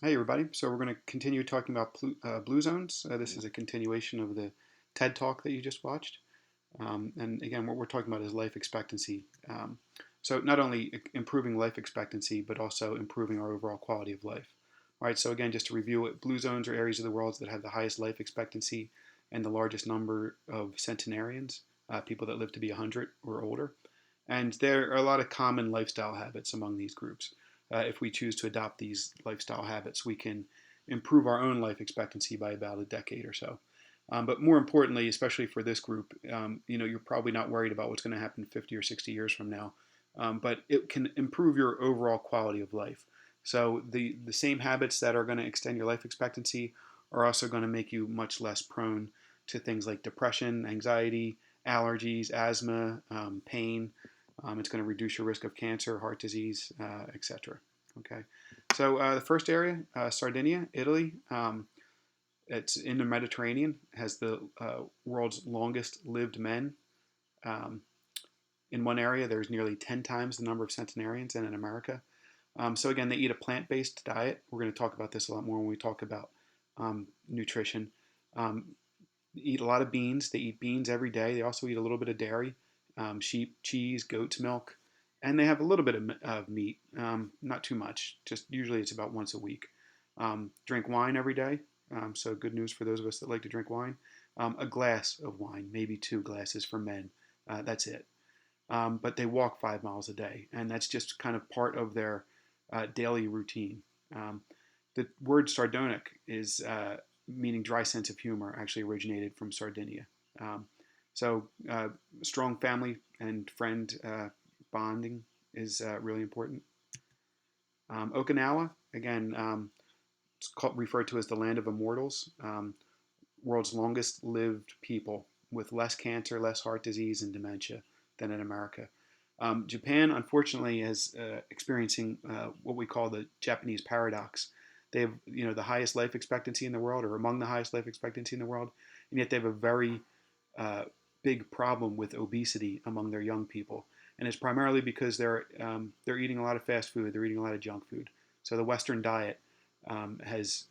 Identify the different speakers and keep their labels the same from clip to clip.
Speaker 1: Hey everybody, so we're going to continue talking about blue zones. This is a continuation of the TED Talk that you just watched. And again, what we're talking about is life expectancy. So not only improving life expectancy, but also improving our overall quality of life. All right, so again, just to review it, blue zones are areas of the world that have the highest life expectancy and the largest number of centenarians, people that live to be 100 or older. And there are a lot of common lifestyle habits among these groups. If we choose to adopt these lifestyle habits, we can improve our own life expectancy by about a decade or so. But more importantly, especially for this group, you're probably not worried about what's going to happen 50 or 60 years from now, but it can improve your overall quality of life. So the same habits that are going to extend your life expectancy are also going to make you much less prone to things like depression, anxiety, allergies, asthma, pain. It's going to reduce your risk of cancer, heart disease, etc. Okay, so the first area, Sardinia, Italy. It's in the Mediterranean, has the world's longest lived men. Um, in one area, there's nearly 10 times the number of centenarians than in America. So again, they eat a plant-based diet. We're going to talk about this a lot more when we talk about nutrition. They eat a lot of beans. They eat beans every day. They also eat a little bit of dairy, sheep, cheese, goat's milk, and they have a little bit of meat, not too much. Just usually it's about once a week. Drink wine every day. So good news for those of us that like to drink wine. A glass of wine, maybe two glasses for men. That's it. But they walk 5 miles a day, and that's just kind of part of their daily routine. Um, the word sardonic is meaning dry sense of humor actually originated from Sardinia. Um, so strong family and friend bonding is really important. Okinawa, again, referred to as the land of immortals, world's longest lived people with less cancer, less heart disease, and dementia than in America. Japan, unfortunately, is experiencing what we call the Japanese paradox. They have, the highest life expectancy in the world, or among the highest life expectancy in the world, and yet they have a very uh, big problem with obesity among their young people, and it's primarily because they're eating a lot of fast food, they're eating a lot of junk food. So the Western diet has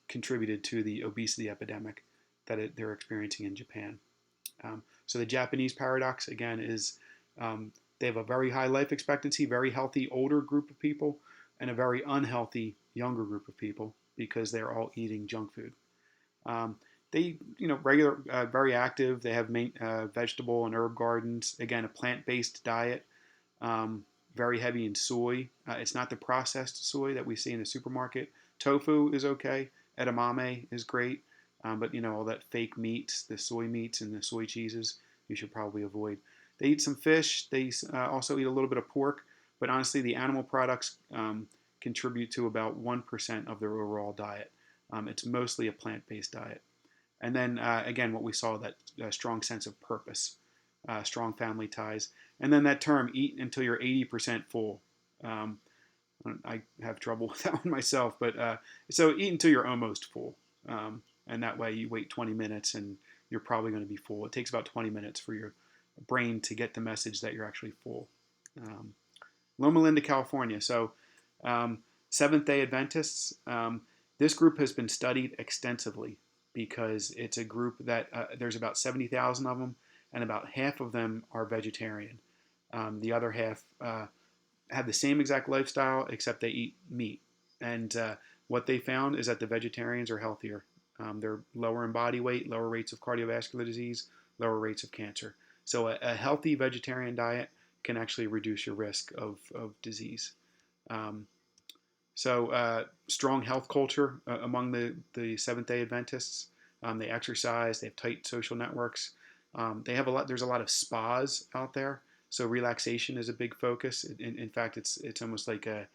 Speaker 1: contributed to the obesity epidemic that they're experiencing in Japan. So the Japanese paradox again is they have a very high life expectancy, very healthy older group of people, and a very unhealthy younger group of people because they're all eating junk food. Um, they, regular, very active. They have vegetable and herb gardens. Again, a plant-based diet. Um, very heavy in soy. It's not the processed soy that we see in the supermarket. Tofu is okay. Edamame is great. But all that fake meats, the soy meats and the soy cheeses, you should probably avoid. They eat some fish. They also eat a little bit of pork. But honestly, the animal products contribute to about 1% of their overall diet. It's mostly a plant-based diet. And then again, what we saw, that strong sense of purpose, strong family ties, and then that term, eat until you're 80% full. Um, I have trouble with that one myself, but so eat until you're almost full, and that way you wait 20 minutes and you're probably going to be full. It takes about 20 minutes for your brain to get the message that you're actually full. Um, Loma Linda, California. So um, Seventh Day Adventists. This group has been studied extensively because it's a group that there's about 70,000 of them, and about half of them are vegetarian. The other half have the same exact lifestyle except they eat meat. And what they found is that the vegetarians are healthier. They're lower in body weight, lower rates of cardiovascular disease, lower rates of cancer. So a healthy vegetarian diet can actually reduce your risk of disease. Um, so strong health culture among the Seventh Day Adventists. They exercise. They have tight social networks. They have a lot. There's a lot of spas out there. So relaxation is a big focus. In fact, it's almost like a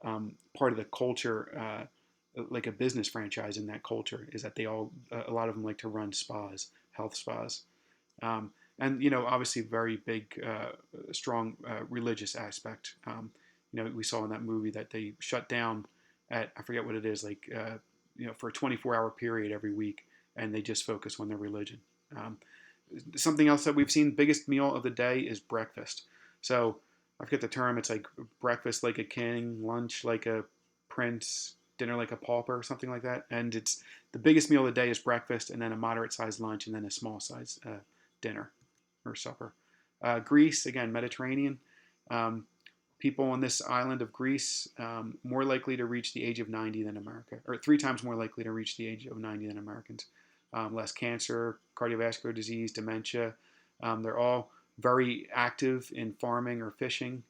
Speaker 1: part of the culture, like a business franchise in that culture, is that they all a lot of them like to run spas, health spas. And obviously very big strong religious aspect. We saw in that movie that they shut down at, I forget what it is, like for a 24-hour period every week, and they just focus on their religion. um, Something else that we've seen, biggest meal of the day is breakfast. So I forget the term. It's like breakfast like a king, lunch like a prince, dinner like a pauper or something like that. And it's the biggest meal of the day is breakfast, and then a moderate sized lunch, and then a small size dinner or supper. Greece, again, Mediterranean. Um, People on this island of Greece more likely to reach the age of 90 than America, or 3 times more likely to reach the age of 90 than Americans. Less cancer, cardiovascular disease, dementia. They're all very active in farming or fishing.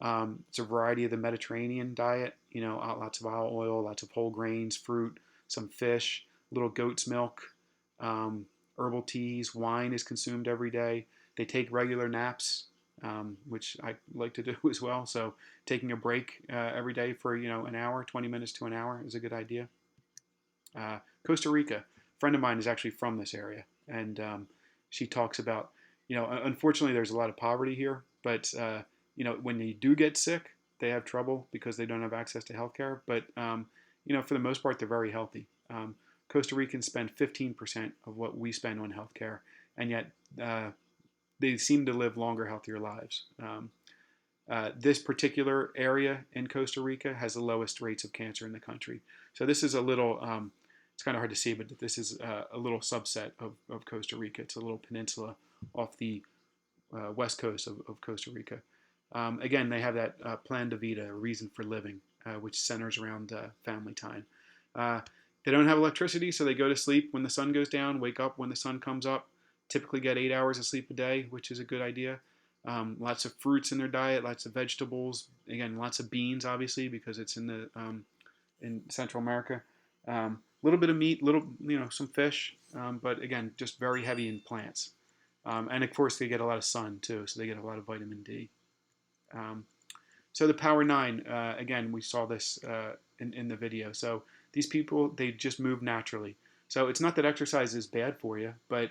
Speaker 1: It's a variety of the Mediterranean diet. Lots of olive oil, lots of whole grains, fruit, some fish, little goat's milk, herbal teas. Wine is consumed every day. They take regular naps, which I like to do as well. So taking a break every day for an hour, 20 minutes to an hour is a good idea. Costa Rica. A friend of mine is actually from this area, and she talks about, unfortunately, there's a lot of poverty here, but when they do get sick, they have trouble because they don't have access to healthcare. But for the most part, they're very healthy. Costa Ricans spend 15% of what we spend on healthcare, and yet they seem to live longer, healthier lives. This particular area in Costa Rica has the lowest rates of cancer in the country. So this is a little, it's kind of hard to see, but this is a little subset of Costa Rica. It's a little peninsula off the west coast of Costa Rica. Again, they have that plan de vida, a reason for living, which centers around family time. They don't have electricity, so they go to sleep when the sun goes down, wake up when the sun comes up, typically get 8 hours of sleep a day, which is a good idea. Lots of fruits in their diet, lots of vegetables. Again, lots of beans, obviously, because it's in Central America. Little bit of meat, some fish, but again, just very heavy in plants. And of course, they get a lot of sun too, so they get a lot of vitamin D. So the Power Nine, again, we saw this in the video. So these people, they just move naturally. So it's not that exercise is bad for you, but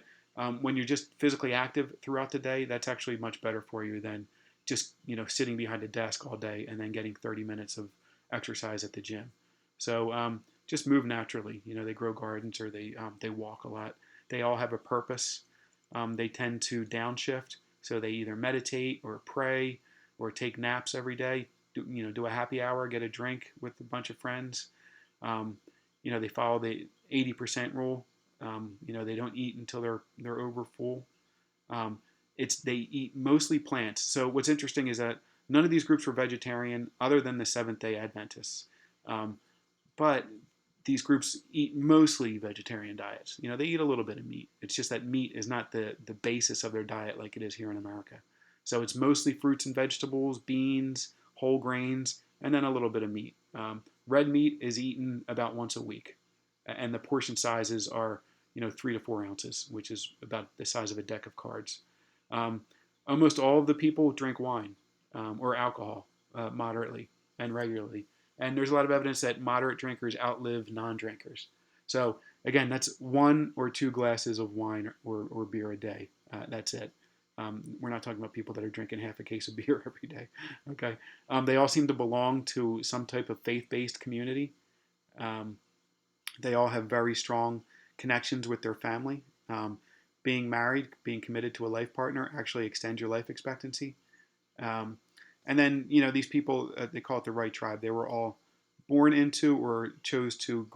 Speaker 1: when you're just physically active throughout the day, that's actually much better for you than just sitting behind a desk all day and then getting 30 minutes of exercise at the gym. So just move naturally. They grow gardens or they walk a lot. They all have a purpose. They tend to downshift, so they either meditate or pray or take naps every day. Do a happy hour, get a drink with a bunch of friends. They follow the 80% rule. They don't eat until they're over full. They eat mostly plants. So what's interesting is that none of these groups were vegetarian, other than the Seventh-day Adventists. But these groups eat mostly vegetarian diets. They eat a little bit of meat. It's just that meat is not the basis of their diet like it is here in America. So it's mostly fruits and vegetables, beans, whole grains, and then a little bit of meat. Red meat is eaten about once a week, and the portion sizes are 3 to 4 ounces, which is about the size of a deck of cards. Almost all of the people drink wine or alcohol moderately and regularly. And there's a lot of evidence that moderate drinkers outlive non-drinkers. So again, that's 1 or 2 glasses of wine or beer a day. That's it. We're not talking about people that are drinking half a case of beer every day. Okay. They all seem to belong to some type of faith-based community. They all have very strong connections with their family. Being married, being committed to a life partner actually extends your life expectancy. And then, these people, they call it the right tribe. They were all born into or chose to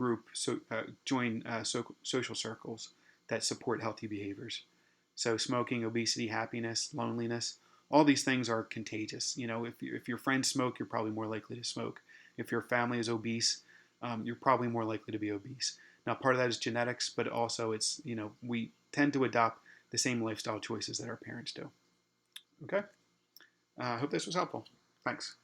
Speaker 1: join social circles that support healthy behaviors. So smoking, obesity, happiness, loneliness, all these things are contagious. If your friends smoke, you're probably more likely to smoke. If your family is obese, you're probably more likely to be obese. Now, part of that is genetics, but also it's, we tend to adopt the same lifestyle choices that our parents do. Okay? I hope this was helpful. Thanks.